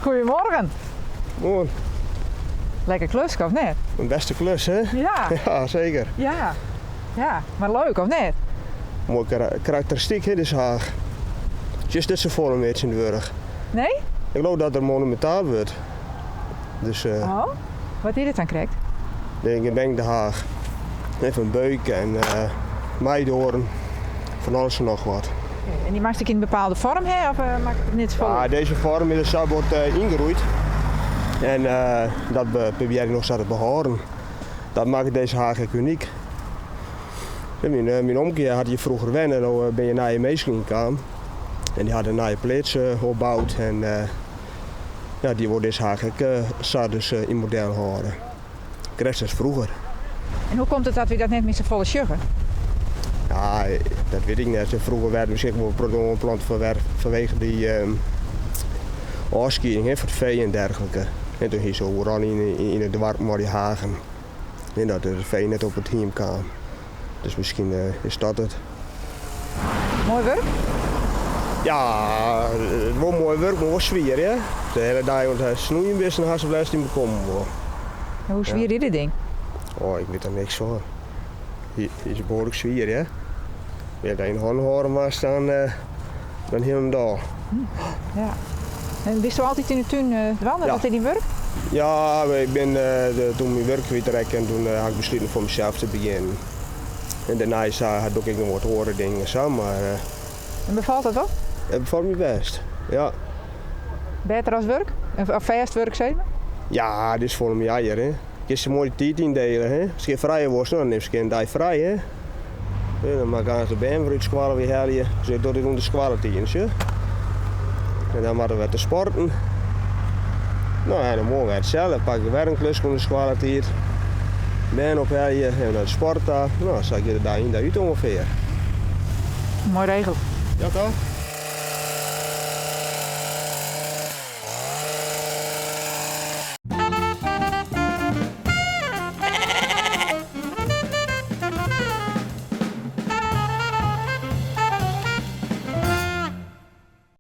Goedemorgen. Mooi. Lekker klusje, of net? Een beste klus, hè? Ja. Ja, zeker. Ja. Ja, maar leuk, of net? Mooi karakteristiek, hè, deze haag. Just dit soort vorm in de Wurg. Nee? Ik geloof dat er monumentaal wordt. Dus Oh? Wat is dit dan krijgt? ik denk de Haag. Even een beuk en meidoorn. Van alles en nog wat. En die maakt ik in een bepaalde vorm, hè? Of maakt het niet vol? Ja, deze vorm is zo wordt ingeroeid. En dat probeer ik nog zo te behouden. Dat maakt deze haag echt uniek. Mijn omkeer had je vroeger wennen, dan ben je naar je meeschijn gekomen. En die hadden een nieuwe plaats opgebouwd. En ja, die wordt deze haag dus in model houden. Krijgt als vroeger. En hoe komt het dat we dat net met z'n volle sugar? Ja, dat weet ik niet. Vroeger werden we zich wel plant vanwege die afskiering voor het vee en dergelijke. En toen ging zo ran in het dorp maar die hagen. En dat het vee net op het hiem kwam. Dus misschien is dat het. Mooi werk? Ja, het wordt mooi werk, maar wel zwier, hè? De hele dag want snoeien best en haast blijft niet bekomen. En hoe zwier is dit ding? Oh, ik weet er niks van. Hier is behoorlijk zwier, hè? Wil je een hoorn maar staan, dan helemaal. Ja. En wist je altijd in de tuin wandelen, Ja. dat in die werk? Ja, ik ben toen mijn werk weer trek en toen had ik besloten voor mezelf te beginnen. En daarna had ik nog wat horen dingen samen, maar En bevalt dat wel? het bevalt me best. Ja. Beter als werk? Of vast werk, zeg maar? Ja, dit is voor een jaar, hè. Je is een mooie tijd indelen, hè. Als je vrij wordt, dan neem je een dag vrij, hè. Ja, dan maak ik de been voor het squallen weer helpen. Zo doe ik om de squalletijns, hè. En dan moeten we te sporten. Nou, en dan morgen weer hetzelfde. Pak ik weer een klus om de squalletijns. Ben op helpen en naar de sport. Nou, dan zag je er daar in de uit ongeveer. Mooi regel. Ja, toch?